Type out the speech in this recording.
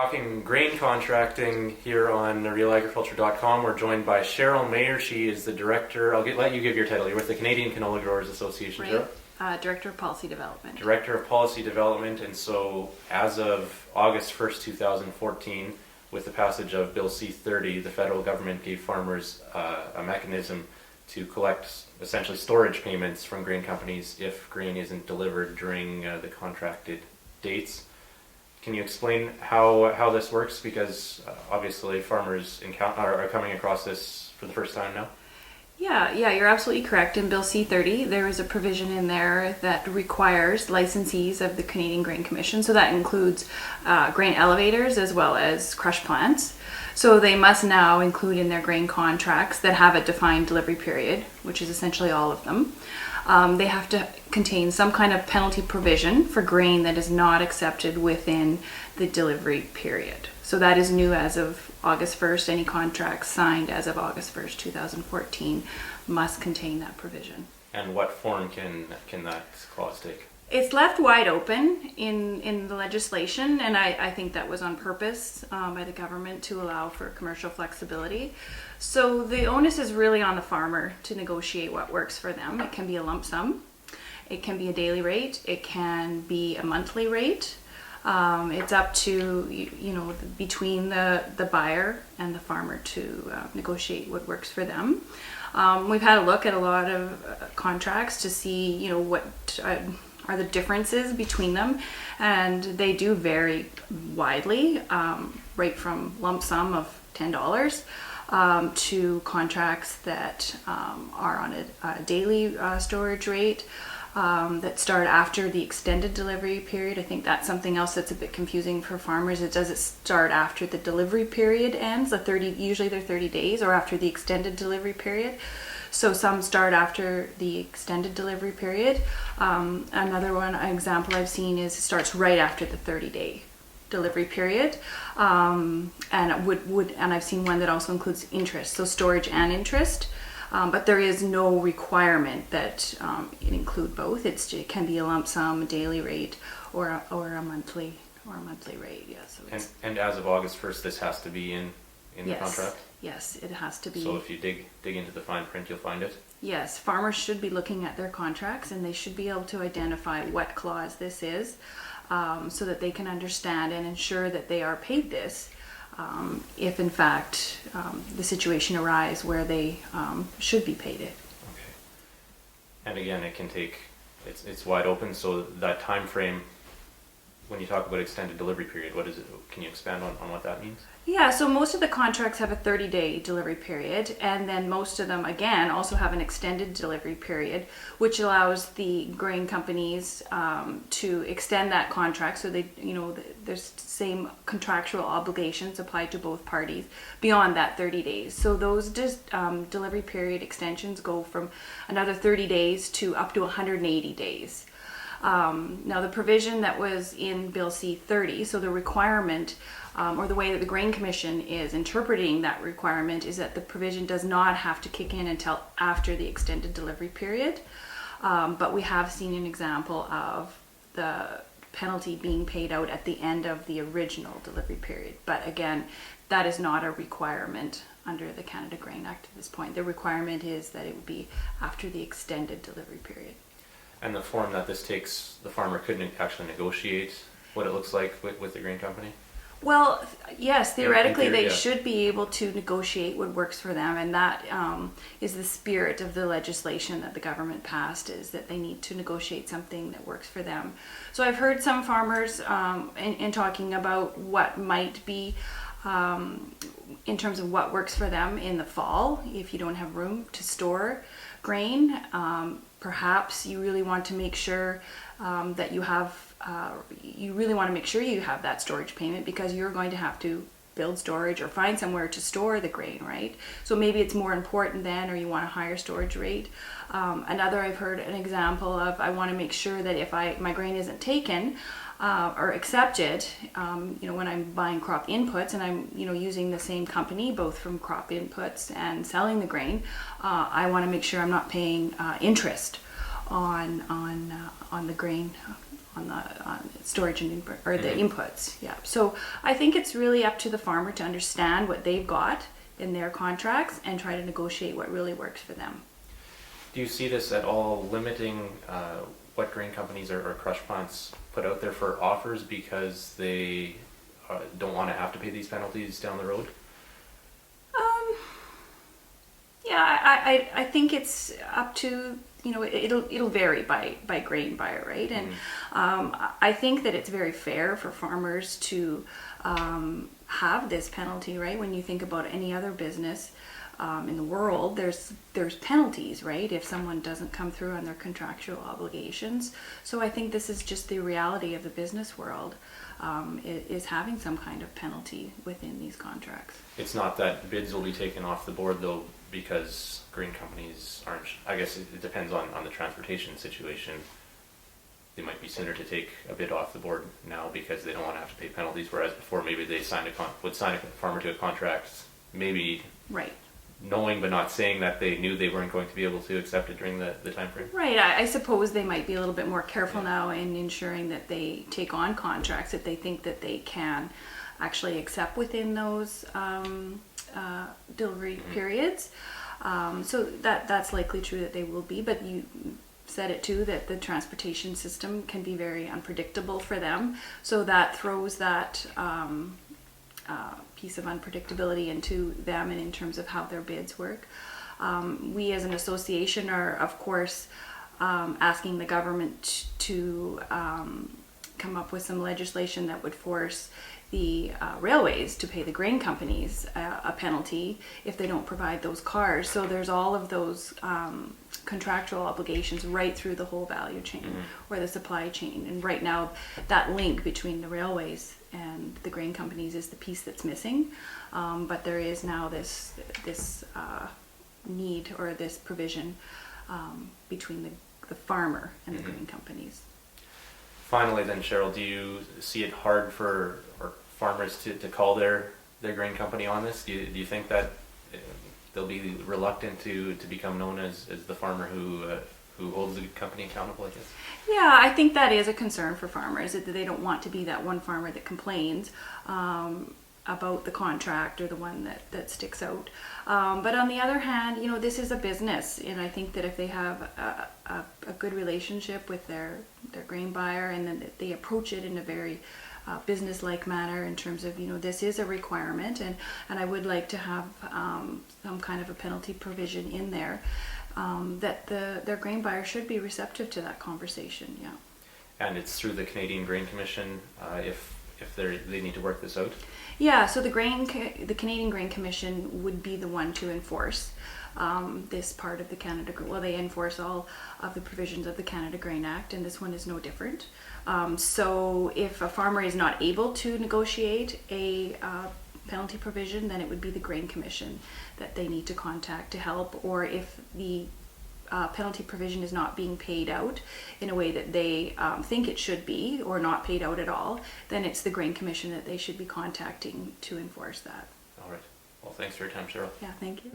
Talking grain contracting here on RealAgriculture.com. We're joined by Cheryl Mayer. She is the director. Let you give your title. You're with the Canadian Canola Growers Association. Right. Director of Policy Development. Director of Policy Development. And so as of August 1st, 2014, with the passage of Bill C-30, the federal government gave farmers a mechanism to collect essentially storage payments from grain companies if grain isn't delivered during the contracted dates. Can you explain how this works? Because obviously farmers are coming across this for the first time now. Yeah, you're absolutely correct. In Bill C-30, there is a provision in there that requires licensees of the Canadian Grain Commission, so that includes grain elevators as well as crush plants. So they must now include in their grain contracts that have a defined delivery period, which is essentially all of them. They have to contain some kind of penalty provision for grain that is not accepted within the delivery period. So that is new as of August 1st. Any contracts signed as of August 1st, 2014 must contain that provision. And what form can that clause take? It's left wide open in the legislation, and I think that was on purpose by the government to allow for commercial flexibility. So the onus is really on the farmer to negotiate what works for them. It can be a lump sum, it can be a daily rate, it can be a monthly rate. It's up to between the buyer and the farmer to negotiate what works for them. We've had a look at a lot of contracts to see what are the differences between them, and they do vary widely, right from lump sum of $10 to contracts that are on a daily storage rate that start after the extended delivery period. I think that's something else that's a bit confusing for farmers. Does it start after the delivery period ends, usually they're 30 days, or after the extended delivery period? So some start after the extended delivery period. Another example I've seen is it starts right after the 30-day delivery period, and I've seen one that also includes interest, so storage and interest. But there is no requirement that it include both. It can be a lump sum, a daily rate, or a monthly rate. Yeah. So and as of August 1st, this has to be in the contract. Yes, it has to be. So if you dig into the fine print, you'll find it. Yes, farmers should be looking at their contracts, and they should be able to identify what clause this is, so that they can understand and ensure that they are paid this. If in fact the situation arises where they should be paid it. Okay. And again, it can take, it's wide open, so that time frame, when you talk about extended delivery period, what is it? Can you expand on what that means? Yeah, so most of the contracts have a 30-day delivery period, and then most of them, again, also have an extended delivery period, which allows the grain companies to extend that contract so there's same contractual obligations applied to both parties beyond that 30 days. So those delivery period extensions go from another 30 days to up to 180 days. Now the provision that was in Bill C-30, so the requirement or the way that the Grain Commission is interpreting that requirement is that the provision does not have to kick in until after the extended delivery period. But we have seen an example of the penalty being paid out at the end of the original delivery period. But again, that is not a requirement under the Canada Grain Act at this point. The requirement is that it would be after the extended delivery period. And the form that this takes, the farmer couldn't actually negotiate what it looks like with the grain company? Well, yes, theoretically in theory, they should be able to negotiate what works for them, and that is the spirit of the legislation that the government passed, is that they need to negotiate something that works for them. So I've heard some farmers in talking about what might be in terms of what works for them in the fall if you don't have room to store grain. Perhaps you really want to make sure that you have that storage payment, because you're going to have to build storage or find somewhere to store the grain, right? So maybe it's more important then, or you want a higher storage rate. Another, I've heard an example of, I want to make sure that if my grain isn't taken or accepted, when I'm buying crop inputs and I'm using the same company both from crop inputs and selling the grain, I want to make sure I'm not paying interest on the grain on storage and input, or the inputs. Yeah. So I think it's really up to the farmer to understand what they've got in their contracts and try to negotiate what really works for them. Do you see this at all limiting what grain companies or crush plants put out there for offers because they don't want to have to pay these penalties down the road? Yeah, I think it's up to, it'll vary by grain buyer, right? And I think that it's very fair for farmers to have this penalty, right? When you think about any other business in the world, there's penalties, right? If someone doesn't come through on their contractual obligations. So I think this is just the reality of the business world, is having some kind of penalty within these contracts. It's not that bids will be taken off the board though, because grain companies aren't, I guess it depends on the transportation situation. They might be sooner to take a bid off the board now because they don't want to have to pay penalties, whereas before maybe they would sign a farmer to a contract, maybe right, knowing but not saying that they knew they weren't going to be able to accept it during the time frame. Right, I suppose they might be a little bit more careful now in ensuring that they take on contracts that they think that they can actually accept within those delivery periods. So that's likely true that they will be, but you said it too, that the transportation system can be very unpredictable for them. So that throws that piece of unpredictability into them and in terms of how their bids work. We as an association are, of course, asking the government to come up with some legislation that would force the railways to pay the grain companies a penalty if they don't provide those cars. So there's all of those contractual obligations right through the whole value chain or the supply chain. And right now, that link between the railways and the grain companies is the piece that's missing. But there is now this need or this provision between the farmer and the grain companies. Finally then, Cheryl, do you see it hard for farmers to call their grain company on this? Do you think that they'll be reluctant to become known as the farmer who holds the company accountable, I guess? Yeah, I think that is a concern for farmers, that they don't want to be that one farmer that complains about the contract or the one that sticks out. But on the other hand, this is a business, and I think that if they have a good relationship with their grain buyer, and then they approach it in a very business-like manner in terms of, this is a requirement, and I would like to have some kind of a penalty provision in there, that their grain buyer should be receptive to that conversation. Yeah. And it's through the Canadian Grain Commission if they need to work this out? Yeah, so the Canadian Grain Commission would be the one to enforce this part of the Canada. Well, they enforce all of the provisions of the Canada Grain Act, and this one is no different. So if a farmer is not able to negotiate a penalty provision, then it would be the Grain Commission that they need to contact to help. Or if the penalty provision is not being paid out in a way that they think it should be, or not paid out at all, then it's the Grain Commission that they should be contacting to enforce that. All right. Well, thanks for your time, Cheryl. Yeah, thank you.